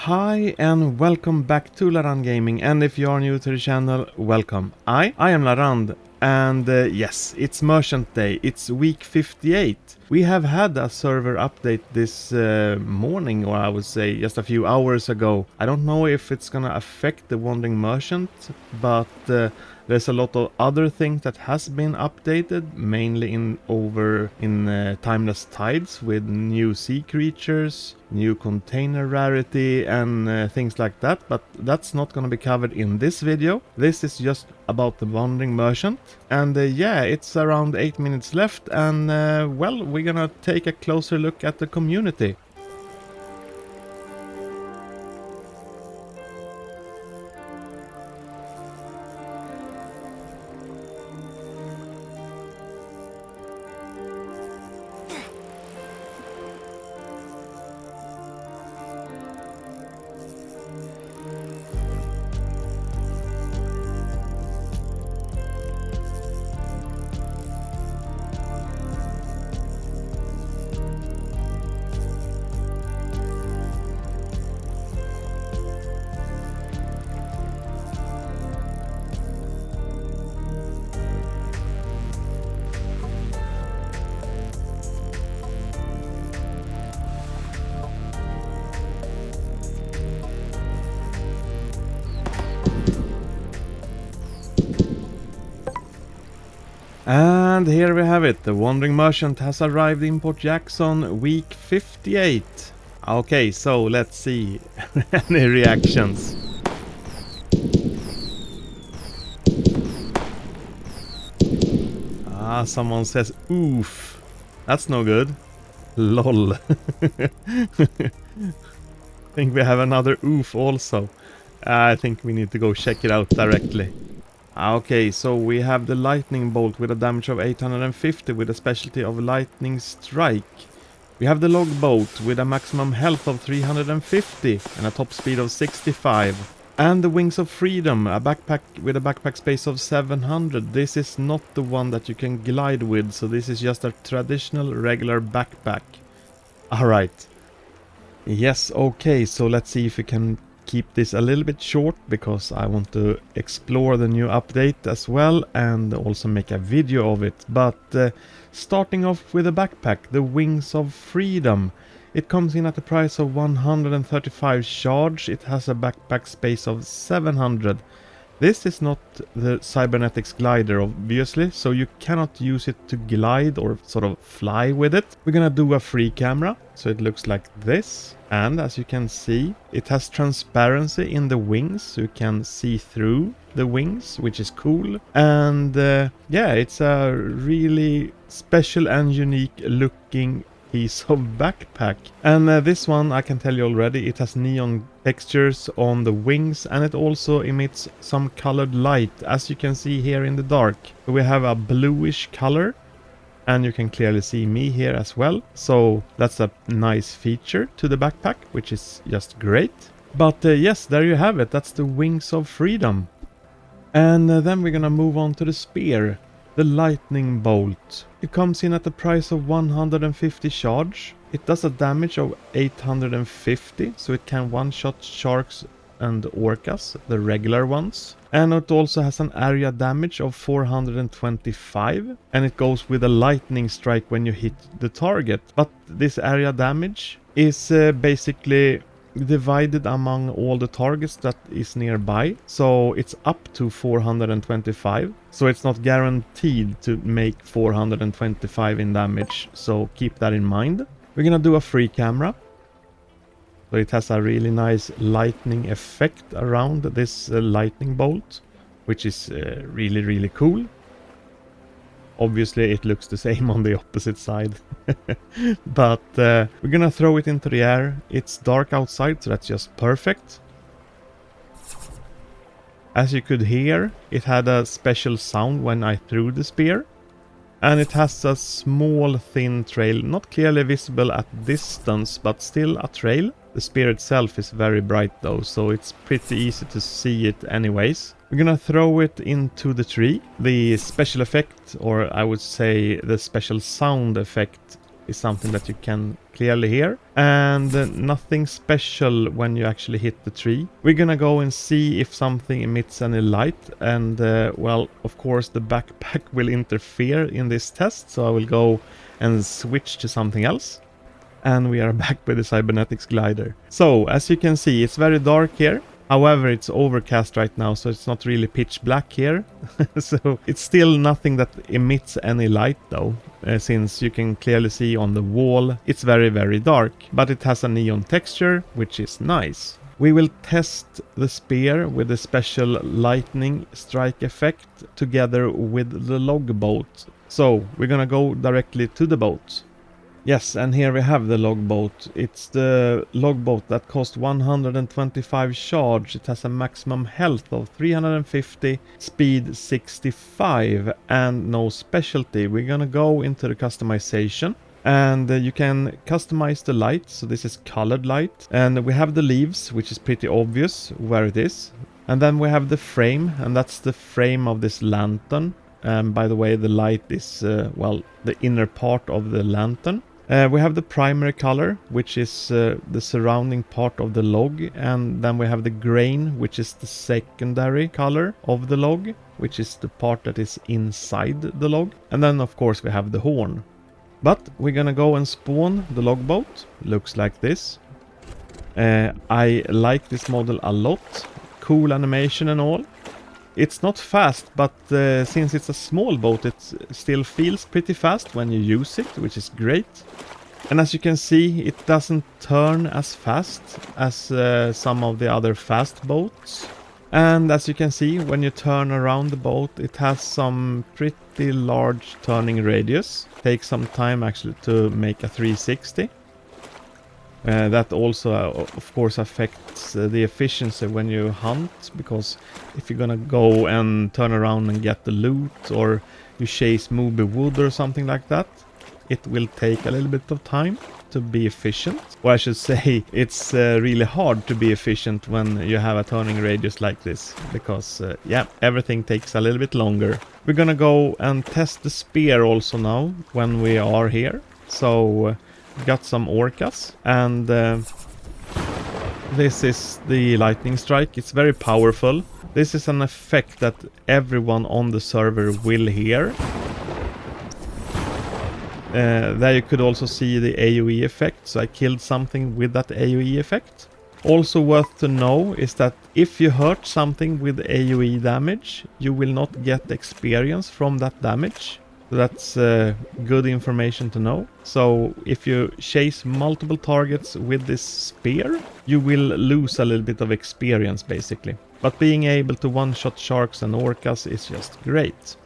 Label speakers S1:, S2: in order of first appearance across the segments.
S1: Hi and welcome back to Larand Gaming, and if you are new to the channel, welcome. I am Larand, and yes, it's Merchant Day, it's week 58. We have had a server update this morning, or I would say just a few hours ago. I don't know if it's gonna affect the Wandering Merchant, but there's a lot of other things that has been updated, mainly in Timeless Tides with new sea creatures, new container rarity and things like that, but that's not going to be covered in this video. This is just about the Wandering Merchant, and yeah, it's around 8 minutes left, and well, we're gonna take a closer look at the community. And here we have it, the Wandering Merchant has arrived in Port Jackson, week 58. Okay, so let's see any reactions. Someone says oof. That's no good. Lol. Think we have another oof also. I think we need to go check it out directly. Okay, so we have the lightning bolt with a damage of 850 with a specialty of lightning strike. We have the log boat with a maximum health of 350 and a top speed of 65. And the Wings of Freedom, a backpack with a backpack space of 700. This is not the one that you can glide with, so this is just a traditional regular backpack. Alright. Yes, okay, so let's see if we can keep this a little bit short, because I want to explore the new update as well and also make a video of it. But starting off with a backpack, the Wings of Freedom. It comes in at the price of 135 charge. It has a backpack space of 700. This is not the Cybernetics glider, obviously, so you cannot use it to glide or sort of fly with it. We're gonna do a free camera, so it looks like this. And as you can see, it has transparency in the wings, so you can see through the wings, which is cool. And yeah, it's a really special and unique looking piece of backpack. And this one, I can tell you already, it has neon textures on the wings, and it also emits some colored light, as you can see here in the dark. We have a bluish color, and you can clearly see me here as well. So that's a nice feature to the backpack, which is just great. But yes, there you have it. That's the Wings of Freedom. And then we're gonna move on to the spear. The lightning bolt. It comes in at the price of 150 charge. It does a damage of 850, so it can one-shot sharks and orcas, the regular ones. And it also has an area damage of 425, and it goes with a lightning strike when you hit the target. But this area damage is basically divided among all the targets that is nearby, so it's up to 425, so it's not guaranteed to make 425 in damage, so keep that in mind. We're gonna do a free camera, so it has a really nice lightning effect around this lightning bolt, which is really cool. Obviously it looks the same on the opposite side. But we're gonna throw it into the air. It's dark outside, so that's just perfect. As you could hear, it had a special sound when I threw the spear. And it has a small thin trail, not clearly visible at distance, but still a trail. The spear itself is very bright though, so it's pretty easy to see it anyways. We're gonna throw it into the tree. The special effect, or I would say the special sound effect, is something that you can clearly hear. And nothing special when you actually hit the tree. We're gonna go and see if something emits any light. And well, of course the backpack will interfere in this test. So I will go and switch to something else. And we are back with the cybernetics glider. So as you can see, it's very dark here. However, it's overcast right now, so it's not really pitch black here. So it's still nothing that emits any light though, since you can clearly see on the wall it's very, very dark. But it has a neon texture, which is nice. We will test the spear with a special lightning strike effect together with the log boat. So we're gonna go directly to the boat. Yes, and here we have the logboat. It's the logboat that costs 125 charge. It has a maximum health of 350, speed 65, and no specialty. We're gonna go into the customization. And you can customize the light, so this is colored light. And we have the leaves, which is pretty obvious where it is. And then we have the frame, and that's the frame of this lantern. By the way, the light is, well, the inner part of the lantern. We have the primary color, which is the surrounding part of the log, and then we have the grain, which is the secondary color of the log, which is the part that is inside the log. And then of course we have the horn. But we're gonna go and spawn the logboat. Looks like this. I like this model a lot. Cool animation and all. It's not fast, but since it's a small boat, it still feels pretty fast when you use it, which is great. And as you can see, it doesn't turn as fast as some of the other fast boats. And as you can see, when you turn around the boat, it has some pretty large turning radius. Takes some time actually to make a 360. That also, of course, affects the efficiency when you hunt, because if you're gonna go and turn around and get the loot, or you chase Moby Wood or something like that, it will take a little bit of time to be efficient. Or I should say, it's really hard to be efficient when you have a turning radius like this, because, yeah, everything takes a little bit longer. We're gonna go and test the spear also now, when we are here. So... got some orcas, and this is the lightning strike. It's very powerful. This is an effect that everyone on the server will hear. There you could also see the AoE effect, so I killed something with that AoE effect. Also worth to know is that if you hurt something with AoE damage, you will not get experience from that damage. So that's good information to know. So if you chase multiple targets with this spear, you will lose a little bit of experience basically. But being able to one-shot sharks and orcas is just great.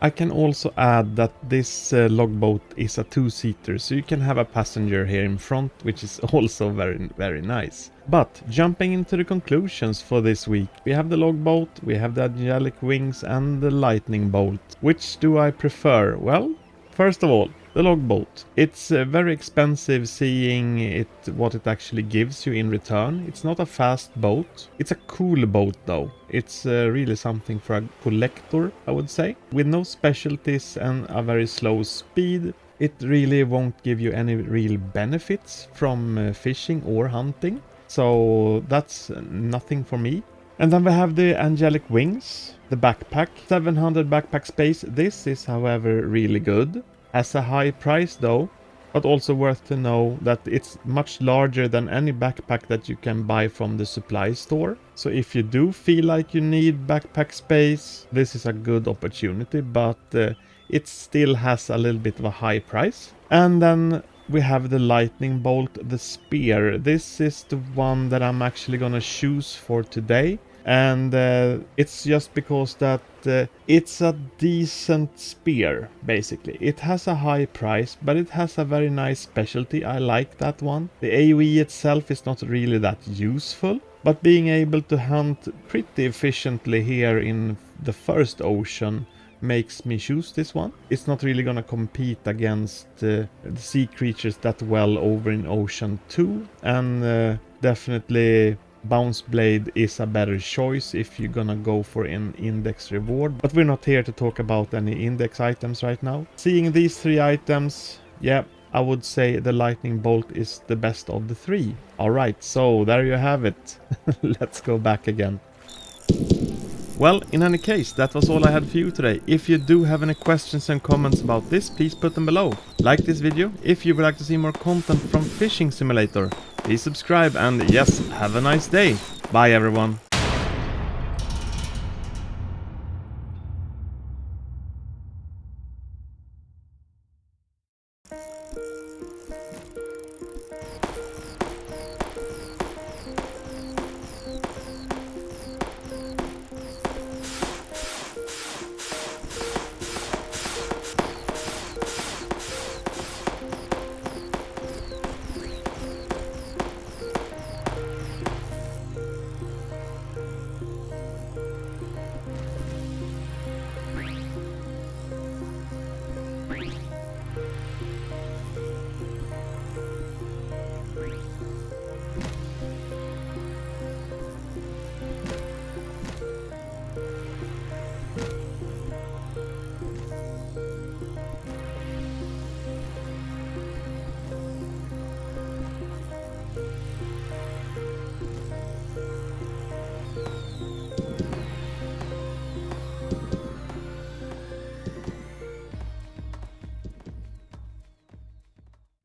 S1: I can also add that this logboat is a two-seater, so you can have a passenger here in front, which is also very, very nice. But jumping into the conclusions for this week, we have the logboat, we have the angelic wings and the lightning bolt. Which do I prefer? Well, first of all, the logboat. It's very expensive seeing it, what it actually gives you in return. It's not a fast boat. It's a cool boat though. It's really something for a collector, I would say. With no specialties and a very slow speed, it really won't give you any real benefits from fishing or hunting. So that's nothing for me. And then we have the angelic wings, the backpack. 700 backpack space. This is however really good. Has a high price though, but also worth to know that it's much larger than any backpack that you can buy from the supply store. So if you do feel like you need backpack space, this is a good opportunity, but it still has a little bit of a high price. And then we have the lightning bolt, the spear. This is the one that I'm actually gonna choose for today. And it's just because that it's a decent spear, basically. It has a high price, but it has a very nice specialty. I like that one. The AoE itself is not really that useful, but being able to hunt pretty efficiently here in the first ocean makes me choose this one. It's not really gonna compete against the sea creatures that well over in Ocean 2, and definitely Bounce Blade is a better choice if you're gonna go for an index reward. But we're not here to talk about any index items right now. Seeing these three items, yeah, I would say the lightning bolt is the best of the three. Alright, so there you have it. Let's go back again. Well, in any case, that was all I had for you today. If you do have any questions and comments about this, please put them below. Like this video if you would like to see more content from Fishing Simulator. Please subscribe and yes, have a nice day. Bye everyone.